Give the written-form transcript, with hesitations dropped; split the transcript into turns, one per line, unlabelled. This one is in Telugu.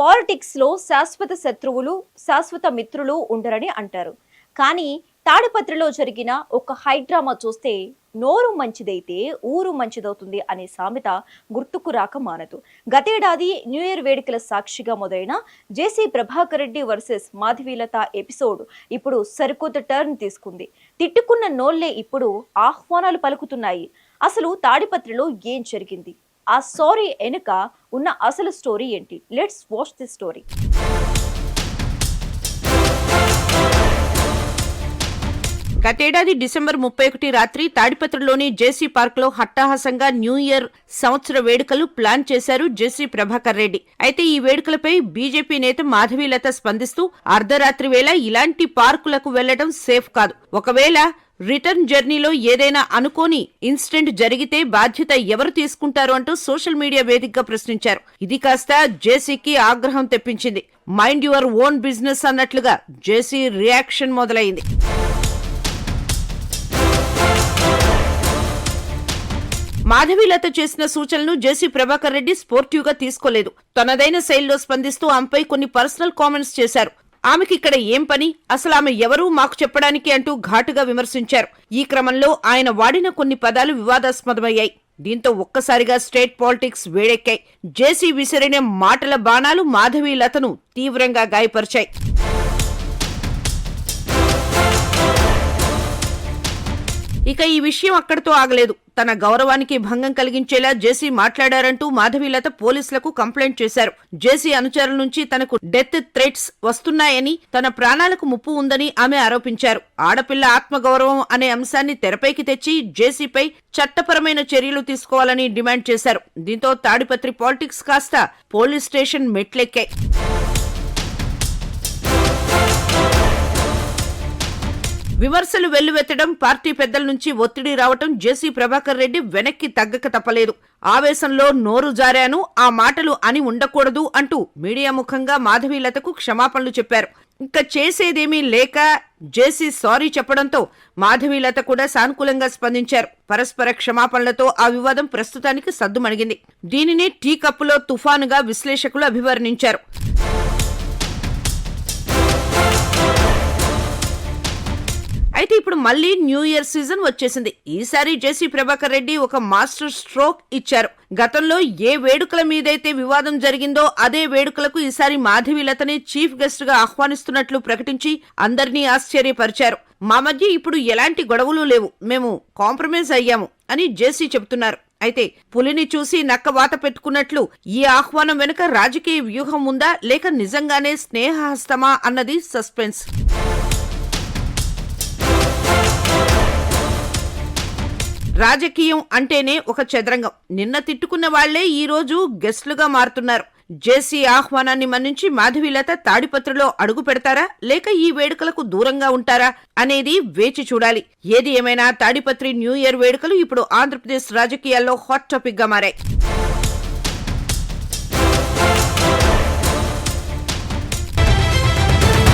పాలిటిక్స్ లో శాశ్వత శత్రువులు శాశ్వత మిత్రులు ఉండరని అంటారు. కానీ తాడిపత్రిలో జరిగిన ఒక హైడ్రామా చూస్తే నోరు మంచిదైతే ఊరు మంచిదవుతుంది అనే సామెత గుర్తుకు రాక మానదు. గతేడాది న్యూ ఇయర్ వేడుకల సాక్షిగా మొదలైన జేసీ ప్రభాకర్ రెడ్డి వర్సెస్ మాధవీలత ఎపిసోడ్ ఇప్పుడు సరికొత్త టర్న్ తీసుకుంది. తిట్టుకున్న నోళ్లే ఇప్పుడు ఆహ్వానాలు పలుకుతున్నాయి. అసలు తాడిపత్రిలో ఏం జరిగింది? ఆ స్టోరీ వెనుక ఉన్న అసలు స్టోరీ ఏంటి? Let's watch the story.
గతేడాది డిసెంబర్ 31 రాత్రి తాడిపత్రిలోని జేసీ పార్క్ లో హట్టాహసంగా న్యూ ఇయర్ సంవత్సర వేడుకలు ప్లాన్ చేశారు జేసీ ప్రభాకర్ రెడ్డి. అయితే ఈ వేడుకలపై బీజేపీ నేత మాధవీలత స్పందిస్తూ అర్ధరాత్రి వేళ ఇలాంటి పార్కులకు వెళ్లడం సేఫ్ కాదు, ఒకవేళ రిటర్న్ జర్నీలో ఏదైనా అనుకోని ఇన్సిడెంట్ జరిగితే బాధ్యత ఎవరు తీసుకుంటారు అంటూ సోషల్ మీడియా వేదికగా ప్రశ్నించారు. ఇది కాస్త జేసీకి ఆగ్రహం తెప్పించింది. మైండ్ యువర్ ఓన్ బిజినెస్ అన్నట్లుగా జేసీ రియాక్షన్ మొదలైంది. మాధవీలత చేసిన సూచనలను జేసీ ప్రభాకర్ రెడ్డి స్పోర్టివ్ గా తీసుకోలేదు. తనదైన శైలిలో స్పందిస్తూ ఆమెపై కొన్ని పర్సనల్ కామెంట్స్ చేశారు. ఆమెకి ఇక్కడ ఏం పని, అసలు ఆమె ఎవరూ మాకు చెప్పడానికి అంటూ ఘాటుగా విమర్శించారు. ఈ క్రమంలో ఆయన వాడిన కొన్ని పదాలు వివాదాస్పదమయ్యాయి. దీంతో ఒక్కసారిగా స్టేట్ పాలిటిక్స్ వేడెక్కాయి. జేసీ విసిరిన మాటల బాణాలు మాధవీలతను తీవ్రంగా గాయపరిచాయి. ఇక ఈ విషయం అక్కడితో ఆగలేదు. తన గౌరవానికి భంగం కలిగించేలా జేసీ మాట్లాడారంటూ మాధవీలత పోలీసులకు కంప్లైంట్ చేశారు. జేసీ అనుచరుల నుంచి తనకు డెత్ థ్రెట్స్ వస్తున్నాయని, తన ప్రాణాలకు ముప్పు ఉందని ఆమె ఆరోపించారు. ఆడపిల్ల ఆత్మగౌరవం అనే అంశాన్ని తెరపైకి తెచ్చి జేసీపై చట్టపరమైన చర్యలు తీసుకోవాలని డిమాండ్ చేశారు. దీంతో తాడిపత్రి పాలిటిక్స్ కాస్త పోలీస్ స్టేషన్ మెట్లెక్కాయి. విమర్శలు వెల్లువెత్తడం, పార్టీ పెద్దల నుంచి ఒత్తిడి రావటం జేసీ ప్రభాకర్ రెడ్డి వెనక్కి తగ్గక తప్పలేదు. ఆవేశంలో నోరు జారాను, ఆ మాటలు అని ఉండకూడదు అంటూ మీడియా ముఖంగా మాధవీలతకు క్షమాపణలు చెప్పారు. ఇంకా చేసేదేమీ లేక జేసీ సారీ చెప్పడంతో మాధవీలత కూడా సానుకూలంగా స్పందించారు. పరస్పర క్షమాపణలతో ఆ వివాదం ప్రస్తుతానికి సద్దుమణిగింది. దీనిని టీ కప్పులో తుఫానుగా విశ్లేషకులు అభివర్ణించారు. అయితే ఇప్పుడు మళ్లీ న్యూ ఇయర్ సీజన్ వచ్చేసింది. ఈసారి జేసీ ప్రభాకర్ రెడ్డి ఒక మాస్టర్ స్ట్రోక్ ఇచ్చారు. గతంలో ఏ వేడుకల మీదైతే వివాదం జరిగిందో అదే వేడుకలకు ఈసారి మాధవీలతని చీఫ్ గెస్ట్ గా ఆహ్వానిస్తున్నట్లు ప్రకటించి అందరినీ ఆశ్చర్యపరిచారు. మా మధ్య ఇప్పుడు ఎలాంటి గొడవలు లేవు, మేము కాంప్రమైజ్ అయ్యాము అని జేసీ చెబుతున్నారు. అయితే పులిని చూసి నక్క వాత పెట్టుకున్నట్లు ఈ ఆహ్వానం వెనుక రాజకీయ వ్యూహం ఉందా లేక నిజంగానే స్నేహహస్తమా అన్నది సస్పెన్స్. రాజకీయం అంటేనే ఒక చదరంగం. నిన్న తిట్టుకున్న వాళ్లే ఈ రోజు గెస్ట్లుగా మారుతున్నారు. జేసీ ఆహ్వానాన్ని మన్నించి మాధవీలత తాడిపత్రిలో అడుగు పెడతారా లేక ఈ వేడుకలకు దూరంగా ఉంటారా అనేది వేచి చూడాలి. ఏది ఏమైనా తాడిపత్రి న్యూ ఇయర్ వేడుకలు ఇప్పుడు ఆంధ్రప్రదేశ్ రాజకీయాల్లో హాట్ టాపిక్ గా మారాయి.